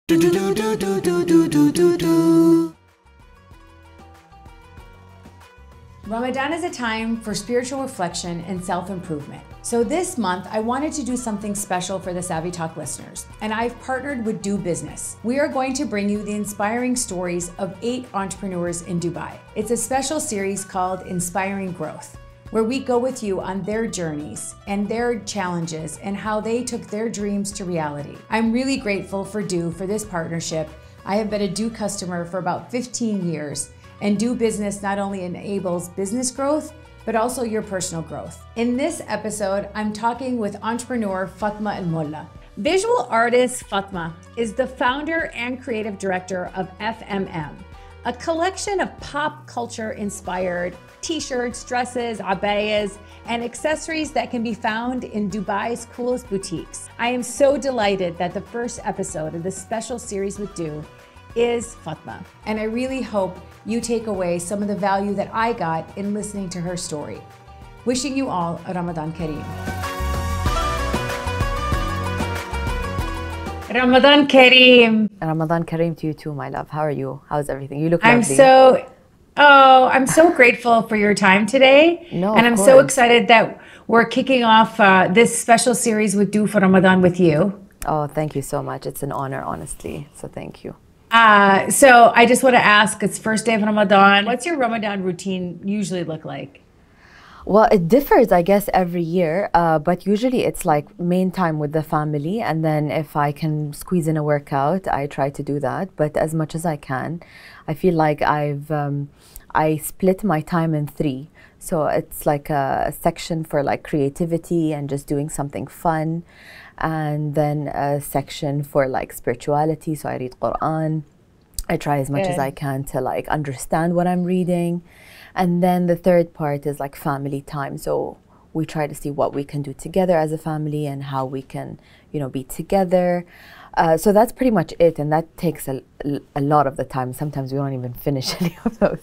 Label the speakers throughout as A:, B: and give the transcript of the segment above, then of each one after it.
A: Ramadan is a time for spiritual reflection and self-improvement. So this month, I wanted to do something special for the Savvy Talk listeners, and I've partnered with Do Business. We are going to bring you the inspiring stories of 8 entrepreneurs in Dubai. It's a special series called Inspiring Growth, where we go with you on their journeys and their challenges and how they took their dreams to reality. I'm really grateful for Do for this partnership. I have been a Do customer for about 15 years, and Do Business not only enables business growth, but also your personal growth. In this episode, I'm talking with entrepreneur Fatma Al Mulla. Visual artist Fatma is the founder and creative director of FMM, a collection of pop culture inspired t-shirts, dresses, abayas, and accessories that can be found in Dubai's coolest boutiques. I am so delighted that the first episode of this special series with Do is Fatma, and I really hope you take away some of the value that I got in listening to her story. Wishing you all a Ramadan Kareem. Ramadan Kareem.
B: Ramadan Kareem to you too, my love. How are you? How's everything? You look
A: I'm
B: lovely.
A: I'm so grateful for your time today. And I'm so excited that we're kicking off this special series with Do for Ramadan with you.
B: Oh, thank you so much. It's an honor, honestly. So thank you.
A: So I just want to ask, it's first day of Ramadan. What's your Ramadan routine usually look like?
B: Well, it differs, I guess, every year. But usually it's like main time with the family. And then if I can squeeze in a workout, I try to do that. But as much as I can, I feel like I split my time in 3. So it's like a section for like creativity and just doing something fun. And then a section for like spirituality. So I read Quran. I try as much as I can to like understand what I'm reading. And then the third part is like family time. So we try to see what we can do together as a family and how we can, you know, be together. So that's pretty much it. And that takes a lot of the time. Sometimes we don't even finish any of those.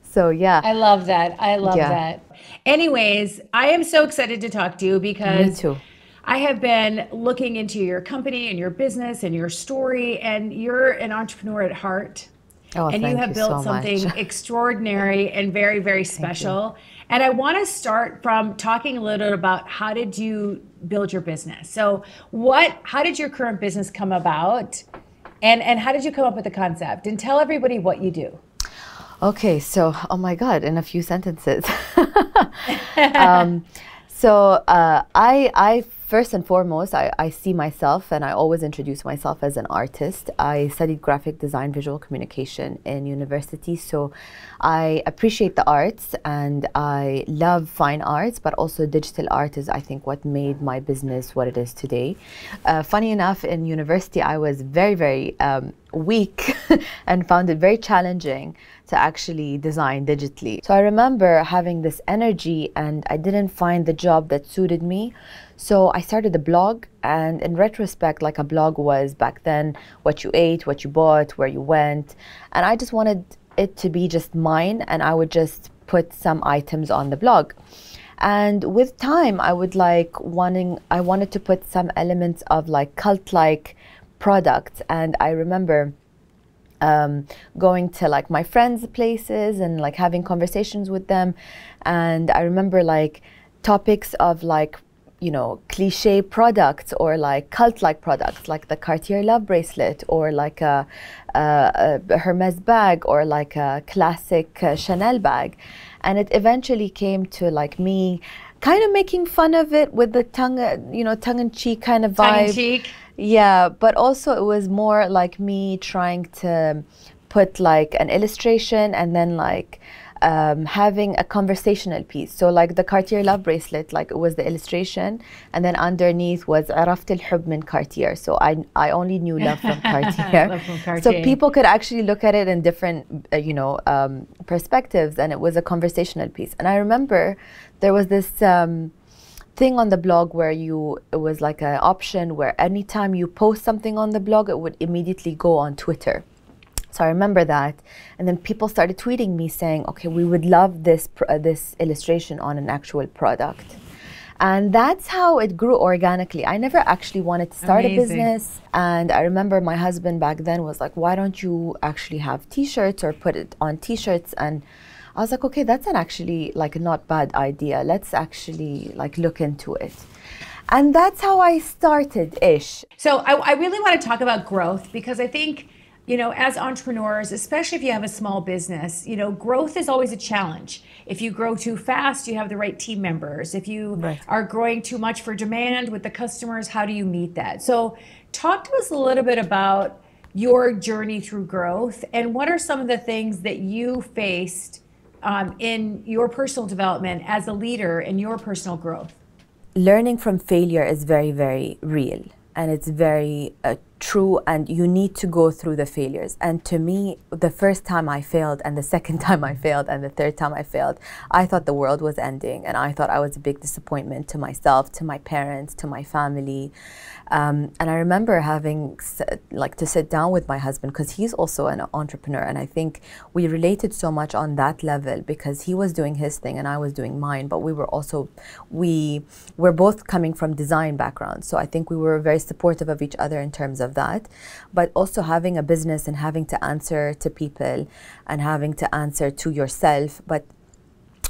B: So yeah.
A: I love that. I love that. Anyways, I am so excited to talk to you because
B: me too.
A: I have been looking into your company and your business and your story, and you're an entrepreneur at heart.
B: Oh,
A: and you have built something extraordinary and very, very special. And I want to start from talking a little about how did you build your business? So how did your current business come about? And how did you come up with the concept? And tell everybody what you do.
B: Okay, so, oh my God, in a few sentences. I first and foremost, I see myself, and I always introduce myself as an artist. I studied graphic design, visual communication in university. So I appreciate the arts and I love fine arts, but also digital art is, I think, what made my business what it is today. Funny enough, in university, I was very, very weak and found it very challenging to actually design digitally. So I remember having this energy and I didn't find the job that suited me. So I started a blog, and in retrospect, like a blog was back then, what you ate, what you bought, where you went. And I just wanted it to be just mine, and I would just put some items on the blog. And with time, I wanted to put some elements of like cult-like products. And I remember going to like my friends' places and like having conversations with them. And I remember like topics of like, you know, cliche products or like cult-like products, like the Cartier love bracelet or like a Hermes bag or like a classic Chanel bag. And it eventually came to like me kind of making fun of it with the tongue-in-cheek kind of vibe.
A: Tongue-in-cheek?
B: Yeah, but also it was more like me trying to put like an illustration and then like having a conversational piece. So like the Cartier love bracelet, like it was the illustration, and then underneath was عرفت الحب من Cartier. So I only knew love from Cartier.
A: Love from Cartier.
B: So people could actually look at it in different perspectives, and it was a conversational piece. And I remember there was this thing on the blog where it was like an option where anytime you post something on the blog, it would immediately go on Twitter. So I remember that, and then people started tweeting me saying, okay, we would love this illustration on an actual product. And that's how it grew organically. I never actually wanted to start
A: Amazing.
B: a business. And I remember my husband back then was like, why don't you actually have t-shirts or put it on t-shirts? And I was like, okay, that's an actually like a not bad idea. Let's actually like look into it. And that's how I started ish.
A: So I really want to talk about growth, because I think, you know, as entrepreneurs, especially if you have a small business, you know, growth is always a challenge. If you grow too fast, you have the right team members. If you are growing too much for demand with the customers, how do you meet that? So talk to us a little bit about your journey through growth, and what are some of the things that you faced in your personal development as a leader in your personal growth?
B: Learning from failure is very, very real, and it's very true, and you need to go through the failures. And to me, the first time I failed, and the second time I failed, and the third time I failed, I thought the world was ending, and I thought I was a big disappointment to myself, to my parents, to my family. And I remember having like to sit down with my husband, because he's also an entrepreneur, and I think we related so much on that level, because he was doing his thing and I was doing mine, but we were both coming from design backgrounds, so I think we were very supportive of each other in terms of that. But also having a business and having to answer to people and having to answer to yourself, but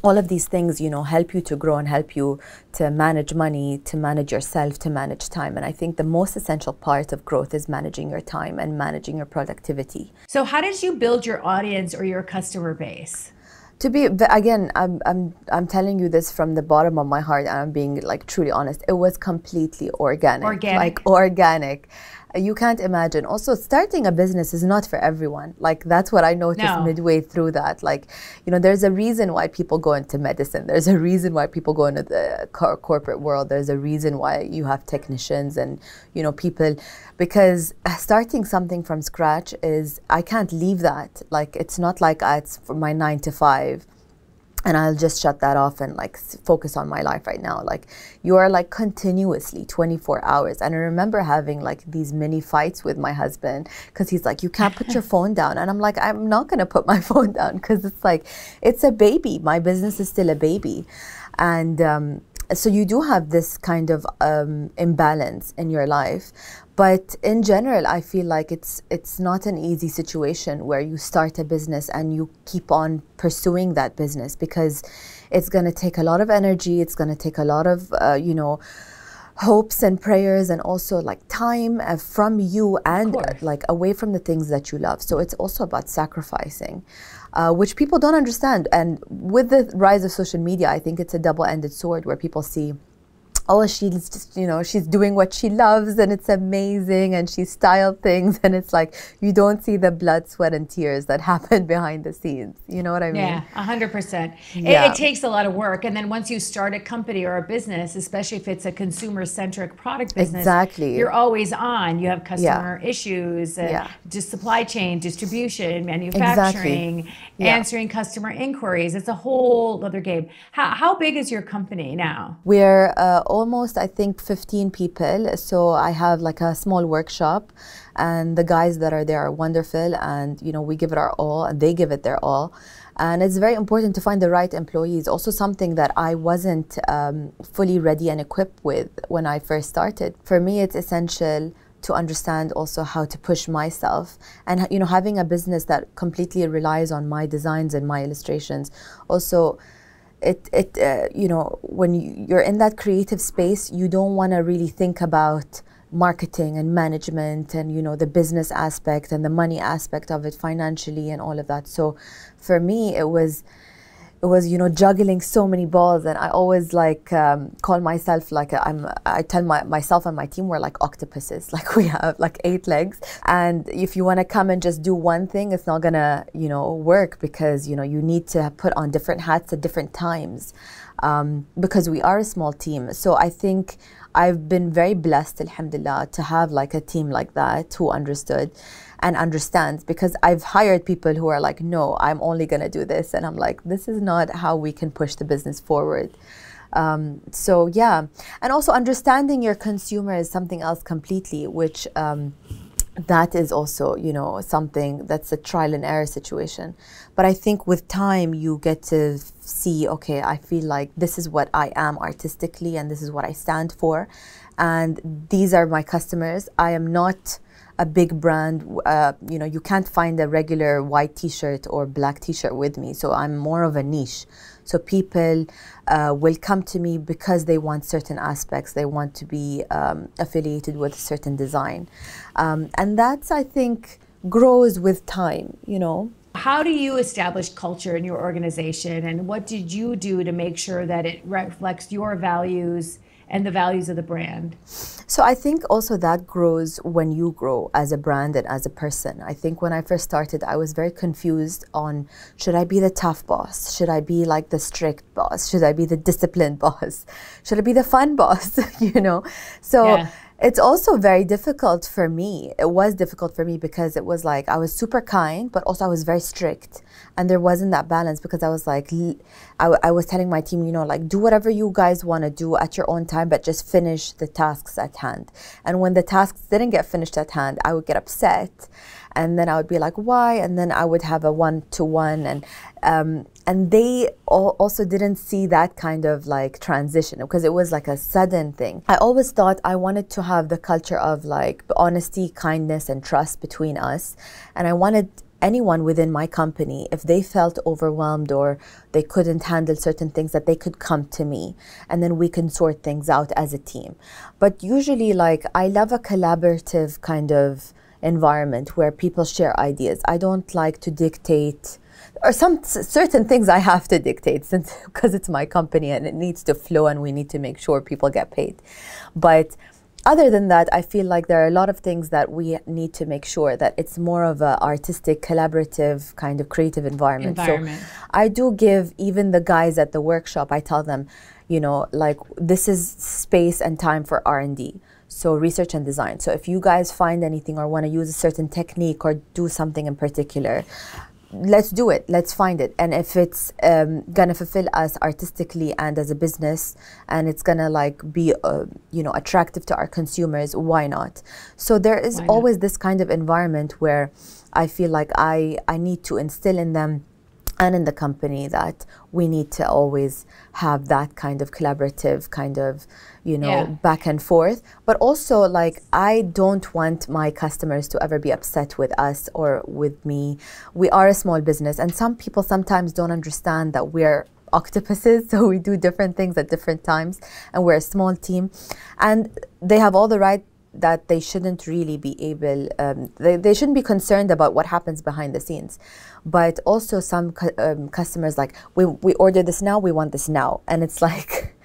B: all of these things, you know, help you to grow and help you to manage money, to manage yourself, to manage time. And I think the most essential part of growth is managing your time and managing your productivity.
A: So how did you build your audience or your customer base?
B: To be, again, I'm telling you this from the bottom of my heart, and I'm being like truly honest. It was completely organic. Like organic. You can't imagine. Also, starting a business is not for everyone. Like, that's what I noticed midway through that. Like, you know, there's a reason why people go into medicine. There's a reason why people go into the corporate world. There's a reason why you have technicians and, you know, people, because starting something from scratch is, I can't leave that. Like, it's not like it's for my 9 to 5. And I'll just shut that off and like focus on my life right now. Like, you are like continuously 24 hours. And I remember having like these mini fights with my husband, because he's like, you can't put your phone down. And I'm like, I'm not going to put my phone down, because it's like, it's a baby. My business is still a baby. And so you do have this kind of imbalance in your life. But in general, I feel like it's not an easy situation where you start a business and you keep on pursuing that business, because it's going to take a lot of energy. It's going to take a lot of, you know, hopes and prayers, and also like time from you and like away from the things that you love. So it's also about sacrificing, which people don't understand. And with the rise of social media, I think it's a double-ended sword, where people see, oh, she's just, you know, she's doing what she loves and it's amazing, and she styled things, and it's like, you don't see the blood, sweat, and tears that happen behind the scenes. You know what I mean?
A: Yeah, 100%. It takes a lot of work. And then once you start a company or a business, especially if it's a consumer-centric product business, you're always on. You have customer issues, just supply chain, distribution, manufacturing, answering customer inquiries. It's a whole other game. How big is your company now?
B: We're almost, I think, 15 people. So I have like a small workshop, and the guys that are there are wonderful, and you know, we give it our all and they give it their all. And it's very important to find the right employees. Also something that I wasn't fully ready and equipped with when I first started. For me, it's essential to understand also how to push myself, and you know, having a business that completely relies on my designs and my illustrations. Also, you know, when you're in that creative space, you don't want to really think about marketing and management and, you know, the business aspect and the money aspect of it financially and all of that. So for me, it was, you know, juggling so many balls. And I always like call myself like I tell myself and my team, we're like octopuses. Like, we have like 8 legs, and if you want to come and just do one thing, it's not gonna, you know, work, because you know, you need to put on different hats at different times, because we are a small team. So I think I've been very blessed, alhamdulillah, to have like a team like that who understood and understands, because I've hired people who are like, no, I'm only going to do this. And I'm like, this is not how we can push the business forward. So yeah. And also understanding your consumer is something else completely, which that is also, you know, something that's a trial and error situation. But I think with time you get to see, okay, I feel like this is what I am artistically and this is what I stand for, and these are my customers. I am not a big brand. You know, you can't find a regular white t-shirt or black t-shirt with me, so I'm more of a niche. So people will come to me because they want certain aspects. They want to be affiliated with a certain design. And that's, I think, grows with time, you know.
A: How do you establish culture in your organization, and what did you do to make sure that it reflects your values and the values of the brand?
B: So I think also that grows when you grow as a brand and as a person. I think when I first started, I was very confused on, should I be the tough boss? Should I be like the strict boss? Should I be the disciplined boss? Should I be the fun boss? You know? So yeah. It's also very difficult for me. It was difficult for me because it was like I was super kind, but also I was very strict. And there wasn't that balance because I was like, I was telling my team, you know, like, do whatever you guys want to do at your own time, but just finish the tasks at hand. And when the tasks didn't get finished at hand, I would get upset. And then I would be like, why? And then I would have a one-to-one. And they also didn't see that kind of like transition because it was like a sudden thing. I always thought I wanted to have the culture of like honesty, kindness, and trust between us. And I wanted anyone within my company, if they felt overwhelmed or they couldn't handle certain things, that they could come to me and then we can sort things out as a team. But usually, like, I love a collaborative kind of environment where people share ideas. I don't like to dictate, or some certain things I have to dictate since because it's my company and it needs to flow and we need to make sure people get paid. But other than that, I feel like there are a lot of things that we need to make sure that it's more of an artistic, collaborative, kind of creative environment. So I do give even the guys at the workshop, I tell them, you know, like, this is space and time for R&D. So research and design. So if you guys find anything or want to use a certain technique or do something in particular, let's do it, let's find it. And if it's gonna fulfill us artistically and as a business, and it's gonna like be you know, attractive to our consumers, why not? So there is always this kind of environment where I feel like I need to instill in them and in the company that we need to always have that kind of collaborative kind of, you know, back and forth. But also, like, I don't want my customers to ever be upset with us or with me. We are a small business, and some people sometimes don't understand that we're octopuses, so we do different things at different times, and we're a small team. And they have all the right that they shouldn't really be able, they shouldn't be concerned about what happens behind the scenes. But also some customers, like, we order this now, we want this now. And it's like,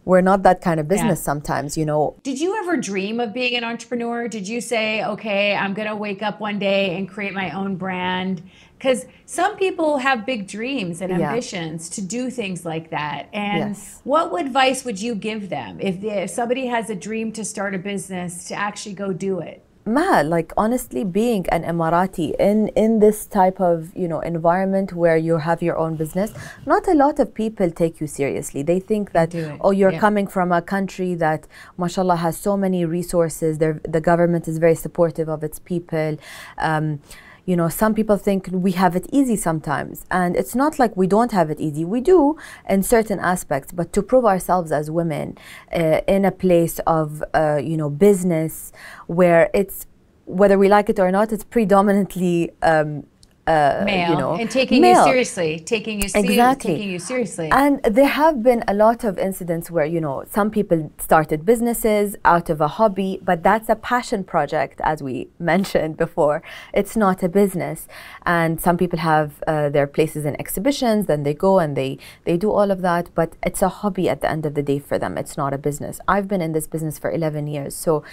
B: we're not that kind of business sometimes, you know.
A: Did you ever dream of being an entrepreneur? Did you say, okay, I'm going to wake up one day and create my own brand? Because some people have big dreams and ambitions to do things like that. And what advice would you give them if somebody has a dream to start a business, to actually go do it?
B: Like, honestly, being an Emirati in this type of, you know, environment where you have your own business, not a lot of people take you seriously. They think that, oh, you're coming from a country that, mashallah, has so many resources. The government is very supportive of its people. You know, some people think we have it easy sometimes, and it's not like we don't have it easy. We do in certain aspects, but to prove ourselves as women in a place of, you know, business where it's, whether we like it or not, it's predominantly
A: male,
B: you know,
A: and taking you seriously, taking you seriously.
B: And there have been a lot of incidents where, you know, some people started businesses out of a hobby, but that's a passion project, as we mentioned before. It's not a business. And some people have their places in exhibitions, then they go and they do all of that, but it's a hobby at the end of the day for them. It's not a business. I've been in this business for 11 years, so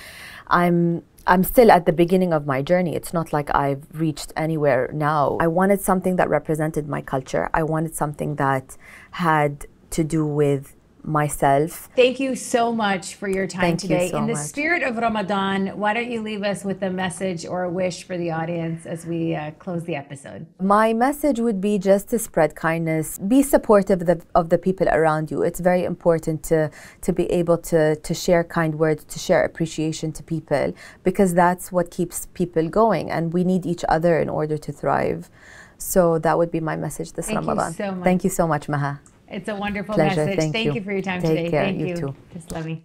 B: I'm still at the beginning of my journey. It's not like I've reached anywhere now. I wanted something that represented my culture. I wanted something that had to do with myself.
A: Thank you so much for your time
B: Thank
A: today.
B: you so
A: In the
B: much.
A: spirit of Ramadan, why don't you leave us with a message or a wish for the audience as we close the episode?
B: My message would be just to spread kindness. Be supportive of the people around you. It's very important to be able to share kind words, to share appreciation to people, because that's what keeps people going. And we need each other in order to thrive. So that would be my message this Ramadan.
A: Thank you so much.
B: Thank you so much, Maha.
A: It's a wonderful
B: Pleasure.
A: message.
B: Thank
A: you for your time
B: Take
A: today.
B: care.
A: Thank
B: You too.
A: Just love me.